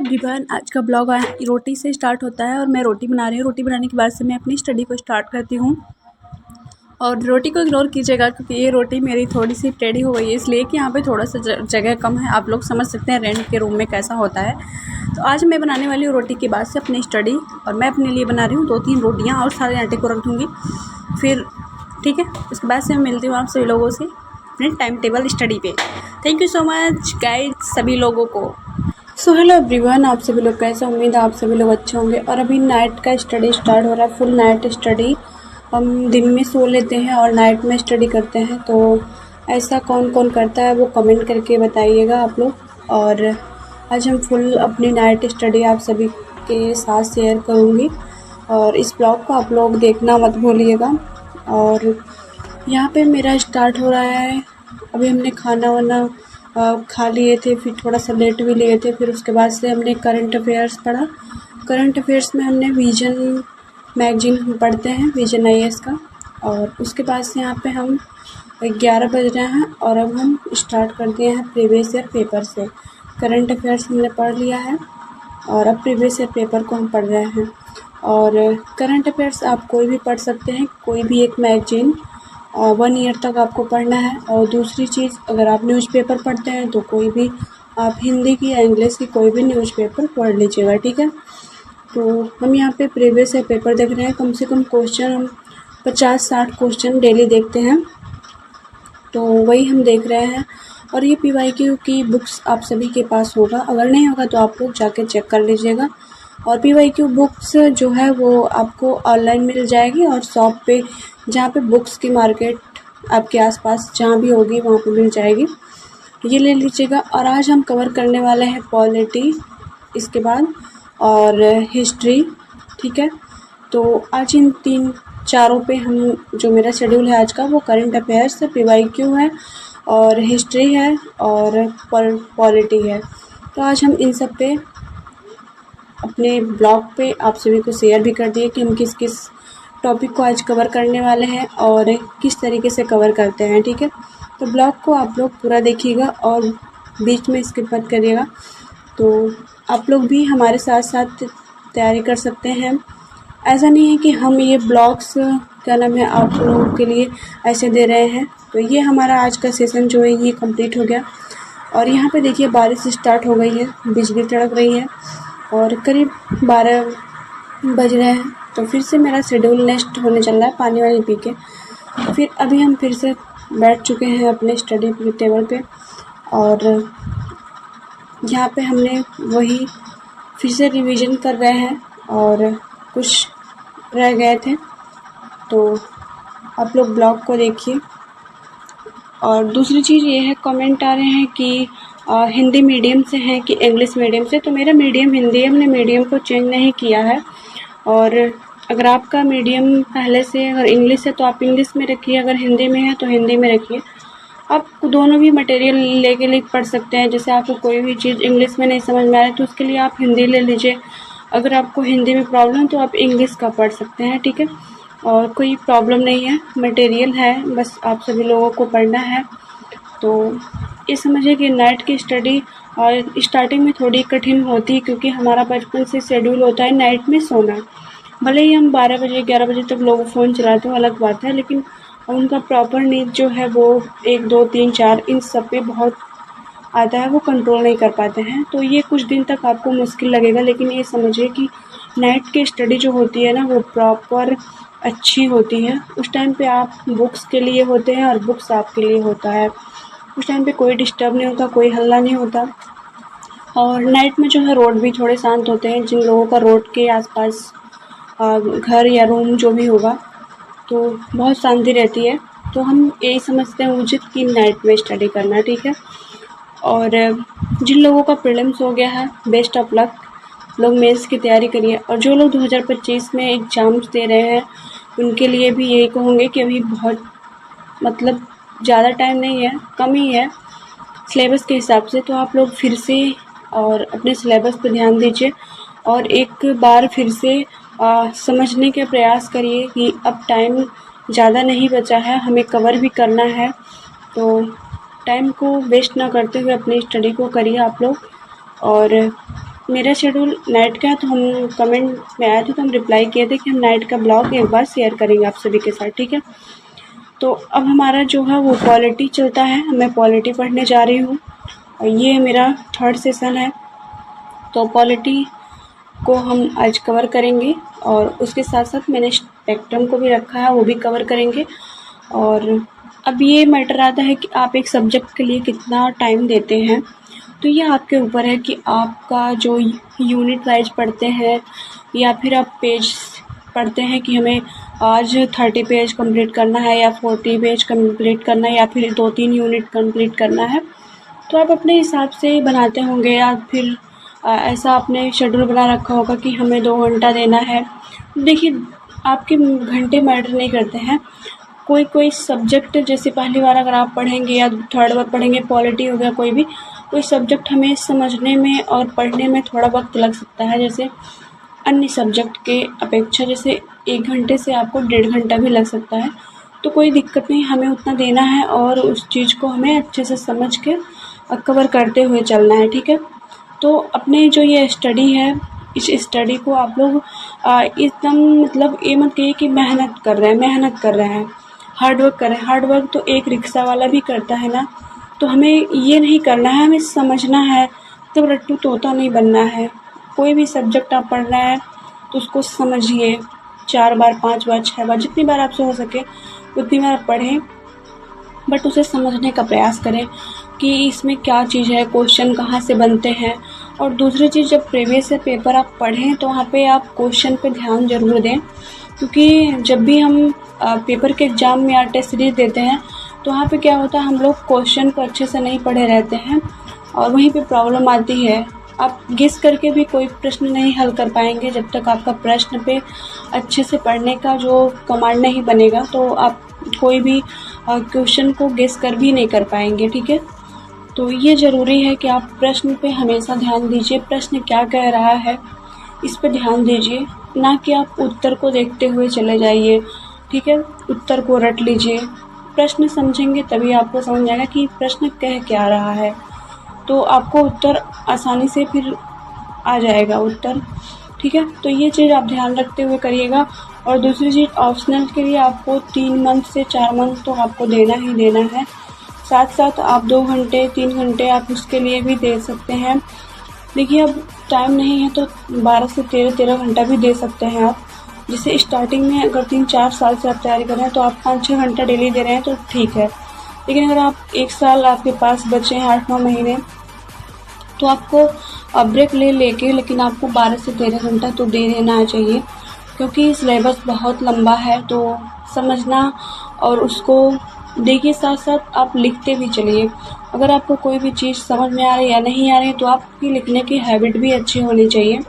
Everyone, आज का blog रोटी से स्टार्ट होता है और मैं रोटी बना रही हूँ। रोटी बनाने के बाद से मैं अपनी स्टडी को स्टार्ट करती हूँ और रोटी को इग्नोर कीजिएगा क्योंकि ये रोटी मेरी थोड़ी सी टेढ़ी हो गई है, इसलिए कि यहाँ पे थोड़ा सा जगह कम है। आप लोग समझ सकते हैं रेंट के रूम में कैसा होता है। तो आज मैं बनाने वाली हूँ रोटी के बाद से अपनी स्टडी, और मैं अपने लिए बना रही हूँ 2-3 रोटियाँ और सारे आटे को रख दूँगी फिर, ठीक है। उसके बाद से मैं मिलती हूँ आप सभी लोगों से अपने टाइम टेबल स्टडी पे। Thank you so much guide सभी लोगों को। सो हेलो एवरीवन, आप सभी लोग कैसे, उम्मीद है आप सभी लोग अच्छे होंगे। और अभी नाइट का स्टडी स्टार्ट हो रहा है, फुल नाइट स्टडी। हम दिन में सो लेते हैं और नाइट में स्टडी करते हैं, तो ऐसा कौन कौन करता है वो कमेंट करके बताइएगा आप लोग। और आज हम फुल अपनी नाइट स्टडी आप सभी के साथ शेयर करूँगी, और इस ब्लॉग को आप लोग देखना मत भूलिएगा। और यहाँ पे मेरा स्टार्ट हो रहा है। अभी हमने खाना वाना खा लिए थे, फिर थोड़ा सा लेट भी लिए थे। फिर उसके बाद से हमने करंट अफेयर्स पढ़ा। करंट अफेयर्स में हमने विजन मैगजीन हम पढ़ते हैं, विजन IAS का। और उसके बाद से यहाँ पे हम 11 बज रहे हैं और अब हम स्टार्ट कर दिए हैं प्रीवियस ईयर पेपर से। करंट अफेयर्स हमने पढ़ लिया है और अब प्रीवियस ईयर पेपर को हम पढ़ रहे हैं। और करंट अफेयर्स आप कोई भी पढ़ सकते हैं, कोई भी एक मैगजीन 1 ईयर तक आपको पढ़ना है। और दूसरी चीज़, अगर आप न्यूज़पेपर पढ़ते हैं तो कोई भी आप हिंदी की या इंग्लिश की कोई भी न्यूज़पेपर पढ़ लीजिएगा, ठीक है। तो हम यहाँ पे प्रीवियस ईयर पेपर देख रहे हैं। कम से कम क्वेश्चन हम 50-60 क्वेश्चन डेली देखते हैं, तो वही हम देख रहे हैं। और ये PYQ की बुक्स आप सभी के पास होगा, अगर नहीं होगा तो आप लोग जाके चेक कर लीजिएगा। और PYQ बुक्स जो है वो आपको ऑनलाइन मिल जाएगी, और शॉप पे जहाँ पे बुक्स की मार्केट आपके आसपास जहाँ भी होगी वहाँ पे मिल जाएगी, ये ले लीजिएगा। और आज हम कवर करने वाले हैं पॉलिटी, इसके बाद और हिस्ट्री, ठीक है। तो आज इन 3-4 पे हम, जो मेरा शेड्यूल है आज का, वो करंट अफेयर्स है, PYQ है और हिस्ट्री है और पॉलिटी है। तो आज हम इन सब पे अपने ब्लॉग पे आप सभी को शेयर भी कर दिए कि हम किस किस टॉपिक को आज कवर करने वाले हैं और किस तरीके से कवर करते हैं, ठीक है। तो ब्लॉग को आप लोग पूरा देखिएगा और बीच में स्किप मत करिएगा। तो आप लोग भी हमारे साथ साथ तैयारी कर सकते हैं। ऐसा नहीं है कि हम ये ब्लॉग्स क्या नाम है आप लोगों के लिए ऐसे दे रहे हैं। तो ये हमारा आज का सेशन जो है ये कंप्लीट हो गया। और यहाँ पे देखिए बारिश स्टार्ट हो गई है, बिजली तड़क रही है और करीब 12 बज रहे हैं। तो फिर से मेरा शेड्यूल नेक्स्ट होने चल रहा है पानी वानी पी के। फिर अभी हम फिर से बैठ चुके हैं अपने स्टडी टेबल पे, और यहाँ पे हमने वही फिर से रिवीजन कर रहे हैं और कुछ रह गए थे, तो आप लोग ब्लॉग को देखिए। और दूसरी चीज़ ये है, कमेंट आ रहे हैं कि हिंदी मीडियम से हैं कि इंग्लिश मीडियम से। तो मेरा मीडियम हिंदी है, हमने मीडियम को चेंज नहीं किया है। और अगर आपका मीडियम पहले से अगर इंग्लिश है तो आप इंग्लिश में रखिए, अगर हिंदी में है तो हिंदी में रखिए। आप दोनों भी मटेरियल लेके लिख पढ़ सकते हैं। जैसे आपको कोई भी चीज़ इंग्लिश में नहीं समझ में आ रही तो उसके लिए आप हिंदी ले लीजिए। अगर आपको हिंदी में प्रॉब्लम तो आप इंग्लिश का पढ़ सकते हैं, ठीक है। और कोई प्रॉब्लम नहीं है, मटेरियल है, बस आप सभी लोगों को पढ़ना है। तो ये समझिए कि नाइट की स्टडी और स्टार्टिंग में थोड़ी कठिन होती है, क्योंकि हमारा बचपन से शेड्यूल होता है नाइट में सोना। भले ही हम 12 बजे 11 बजे तक लोग फ़ोन चलाते हैं, अलग बात है, लेकिन उनका प्रॉपर नींद जो है वो 1, 2, 3, 4 इन सब पे बहुत आता है, वो कंट्रोल नहीं कर पाते हैं। तो ये कुछ दिन तक आपको मुश्किल लगेगा, लेकिन ये समझिए कि नाइट की स्टडी जो होती है ना वो प्रॉपर अच्छी होती है। उस टाइम पे आप बुक्स के लिए होते हैं और बुक्स आपके लिए होता है। उस टाइम पे कोई डिस्टर्ब नहीं होता, कोई हल्ला नहीं होता। और नाइट में जो है रोड भी थोड़े शांत होते हैं। जिन लोगों का रोड के आसपास घर या रूम जो भी होगा तो बहुत शांति रहती है। तो हम यही समझते हैं उचित कि नाइट में स्टडी करना, ठीक है। और जिन लोगों का प्रीलिम्स हो गया है, बेस्ट ऑफ लक, लोग मेंस की तैयारी करिए। और जो लोग 2025 में एग्ज़ाम्स दे रहे हैं उनके लिए भी यही कहूँगी कि अभी बहुत मतलब ज़्यादा टाइम नहीं है, कम ही है सिलेबस के हिसाब से। तो आप लोग फिर से और अपने सिलेबस पर ध्यान दीजिए और एक बार फिर से समझने के प्रयास करिए कि अब टाइम ज़्यादा नहीं बचा है, हमें कवर भी करना है। तो टाइम को वेस्ट ना करते हुए अपनी स्टडी को करिए आप लोग। और मेरा शेड्यूल नाइट का है, तो हम कमेंट में आए थे तो हम रिप्लाई किए थे कि हम नाइट का ब्लॉग एक बार शेयर करेंगे आप सभी के साथ, ठीक है। तो अब हमारा जो है वो पॉलिटी चलता है, मैं पॉलिटी पढ़ने जा रही हूँ और ये मेरा 3rd सेशन है। तो पॉलिटी को हम आज कवर करेंगे और उसके साथ साथ मैंने स्पेक्ट्रम को भी रखा है, वो भी कवर करेंगे। और अब ये मैटर आता है कि आप एक सब्जेक्ट के लिए कितना टाइम देते हैं, तो ये आपके ऊपर है कि आपका जो यूनिट वाइज पढ़ते हैं या फिर आप पेज पढ़ते हैं कि हमें आज 30 पेज कंप्लीट करना है या 40 पेज कंप्लीट करना है या फिर 2-3 यूनिट कंप्लीट करना है, तो आप अपने हिसाब से बनाते होंगे या फिर ऐसा आपने शेड्यूल बना रखा होगा कि हमें 2 घंटा देना है। देखिए, आपके घंटे मैटर नहीं करते हैं। कोई सब्जेक्ट जैसे पहली बार अगर आप पढ़ेंगे या 3rd बार पढ़ेंगे, पॉलिटी हो गया, कोई सब्जेक्ट हमें समझने में और पढ़ने में थोड़ा वक्त लग सकता है, जैसे अन्य सब्जेक्ट के अपेक्षा जैसे 1 घंटे से आपको 1.5 घंटा भी लग सकता है। तो कोई दिक्कत नहीं, हमें उतना देना है और उस चीज़ को हमें अच्छे से समझ के कवर करते हुए चलना है, ठीक है। तो अपने जो ये स्टडी है, इस स्टडी को आप लोग एकदम मतलब ये मत कहिए कि मेहनत कर रहे हैं, हार्ड वर्क कर रहे हैं। हार्ड वर्क तो एक रिक्शा वाला भी करता है ना, तो हमें ये नहीं करना है, हमें समझना है, तो रट्टू तोता नहीं बनना है। कोई भी सब्जेक्ट आप पढ़ रहे हैं तो उसको समझिए, 4 बार 5 बार 6 बार जितनी बार आपसे हो सके उतनी बार पढ़ें, बट उसे समझने का प्रयास करें कि इसमें क्या चीज़ है, क्वेश्चन कहाँ से बनते हैं। और दूसरी चीज़, जब प्रीवियस ईयर पेपर आप पढ़ें तो वहाँ पे आप क्वेश्चन पे ध्यान ज़रूर दें, क्योंकि जब भी हम पेपर के एग्ज़ाम में या टेस्ट सीरीज देते हैं तो वहाँ पे क्या होता है, हम लोग क्वेश्चन को अच्छे से नहीं पढ़े रहते हैं और वहीं पे प्रॉब्लम आती है। आप गेस करके भी कोई प्रश्न नहीं हल कर पाएंगे जब तक आपका प्रश्न पे अच्छे से पढ़ने का जो कमांड नहीं बनेगा, तो आप कोई भी क्वेश्चन को गेस कर भी नहीं कर पाएंगे, ठीक है। तो ये ज़रूरी है कि आप प्रश्न पे हमेशा ध्यान दीजिए, प्रश्न क्या कह रहा है इस पे ध्यान दीजिए, ना कि आप उत्तर को देखते हुए चले जाइए, ठीक है। उत्तर को रट लीजिए, प्रश्न समझेंगे तभी आपको समझ आएगा कि प्रश्न कह क्या रहा है, तो आपको उत्तर आसानी से फिर आ जाएगा उत्तर, ठीक है। तो ये चीज़ आप ध्यान रखते हुए करिएगा। और दूसरी चीज़, ऑप्शनल के लिए आपको 3 मंथ से 4 मंथ तो आपको देना ही देना है, साथ साथ आप 2 घंटे 3 घंटे आप उसके लिए भी दे सकते हैं। देखिए, अब टाइम नहीं है तो 12 से 13 घंटा भी दे सकते हैं आप। जैसे स्टार्टिंग में अगर 3-4 साल से आप तैयारी कर रहे हैं तो आप 5-6 घंटा डेली दे रहे हैं तो ठीक है, लेकिन अगर आप 1 साल आपके पास बचे हैं, 8-9 महीने, तो आपको ब्रेक लेके लेकिन आपको 12 से 13 घंटा तो दे देना चाहिए, क्योंकि सिलेबस बहुत लंबा है। तो समझना और उसको देखिए, साथ साथ आप लिखते भी चलिए। अगर आपको कोई भी चीज़ समझ में आ रही है या नहीं आ रही है तो आपकी लिखने की हैबिट भी अच्छी होनी चाहिए।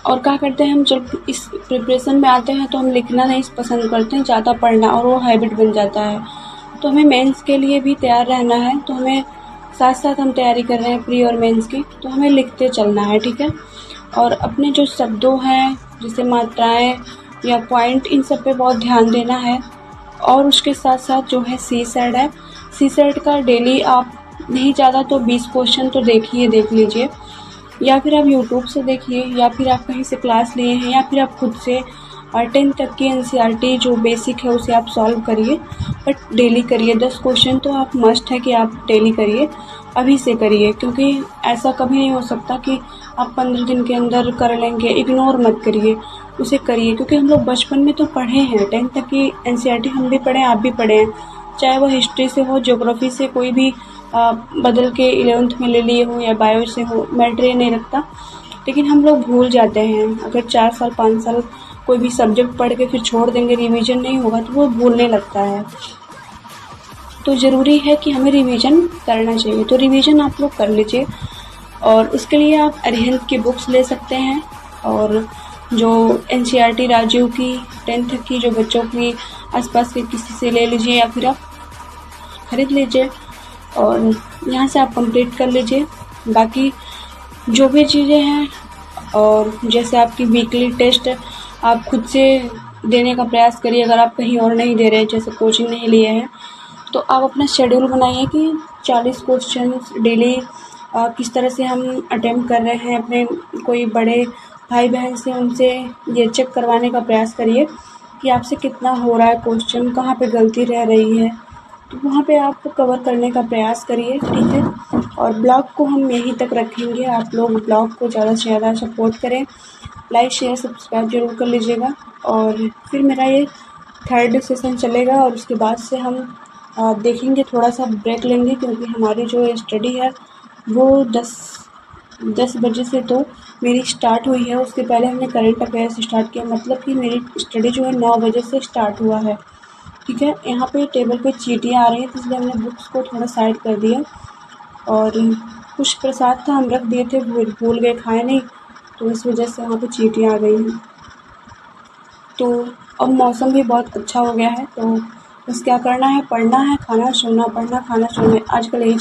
और क्या करते हैं, हम जब इस प्रिपरेशन में आते हैं तो हम लिखना नहीं पसंद करते हैं, ज़्यादा पढ़ना, और वो हैबिट बन जाता है। तो हमें मेंस के लिए भी तैयार रहना है, तो हमें साथ साथ हम तैयारी कर रहे हैं प्री और मेंस की, तो हमें लिखते चलना है, ठीक है। और अपने जो शब्दों हैं, जैसे मात्राएं या पॉइंट, इन सब पे बहुत ध्यान देना है। और उसके साथ साथ जो है CSAT है, CSAT का डेली आप नहीं ज़्यादा तो 20 क्वेश्चन तो देख लीजिए, या फिर आप यूट्यूब से देखिए, या फिर आप कहीं से क्लास लिए हैं, या फिर आप खुद से 10th तक की NCERT जो बेसिक है उसे आप सॉल्व करिए, बट डेली करिए। 10 क्वेश्चन तो आप मस्ट है कि आप डेली करिए, अभी से करिए, क्योंकि ऐसा कभी नहीं हो सकता कि आप 15 दिन के अंदर कर लेंगे। इग्नोर मत करिए, उसे करिए, क्योंकि हम लोग बचपन में तो पढ़े हैं, 10th तक की NCERT हम भी पढ़े हैं, आप भी पढ़े हैं, चाहे वो हिस्ट्री से हो, ज्योग्राफी से, कोई भी बदल के 11th में ले लिए हो या बायो से हो, मैटर नहीं रखता। लेकिन हम लोग भूल जाते हैं, अगर 4 साल 5 साल कोई भी सब्जेक्ट पढ़ के फिर छोड़ देंगे, रिवीजन नहीं होगा तो वो भूलने लगता है। तो ज़रूरी है कि हमें रिवीजन करना चाहिए, तो रिवीजन आप लोग कर लीजिए। और उसके लिए आप अरिहंत की बुक्स ले सकते हैं, और जो NCERT राजीव की 10th की जो बच्चों की आसपास के किसी से ले लीजिए, या फिर आप खरीद लीजिए और यहाँ से आप कंप्लीट कर लीजिए। बाकी जो भी चीज़ें हैं, और जैसे आपकी वीकली टेस्ट आप खुद से देने का प्रयास करिए। अगर आप कहीं और नहीं दे रहे हैं, जैसे कोचिंग नहीं लिए हैं, तो आप अपना शेड्यूल बनाइए कि 40 क्वेश्चन डेली किस तरह से हम अटेम्प्ट कर रहे हैं, अपने कोई बड़े भाई बहन से उनसे ये चेक करवाने का प्रयास करिए कि आपसे कितना हो रहा है क्वेश्चन, कहाँ पे गलती रह रही है, तो वहाँ पे आप कवर करने का प्रयास करिए, ठीक है। और ब्लॉग को हम यहीं तक रखेंगे, आप लोग ब्लॉग को ज़्यादा से ज़्यादा सपोर्ट करें, लाइक शेयर सब्सक्राइब जरूर कर लीजिएगा। और फिर मेरा ये 3rd सेशन चलेगा और उसके बाद से हम देखेंगे, थोड़ा सा ब्रेक लेंगे, क्योंकि हमारी जो स्टडी है वो 10 बजे से तो मेरी स्टार्ट हुई है। उसके पहले हमने करंट अफेयर्स स्टार्ट किया, मतलब कि मेरी स्टडी जो है 9 बजे से स्टार्ट हुआ है, ठीक है। यहाँ पे टेबल पे चींटियाँ आ रही हैं, तो इसलिए हमने बुक्स को थोड़ा साइड कर दिया। और कुछ प्रसाद था, हम रख दिए थे, भूल गए, खाए नहीं, तो इस वजह से वहाँ पे चींटियाँ आ गई हैं। तो अब मौसम भी बहुत अच्छा हो गया है, तो बस क्या करना है, पढ़ना है, खाना सोना, पढ़ना खाना सोना, आजकल यही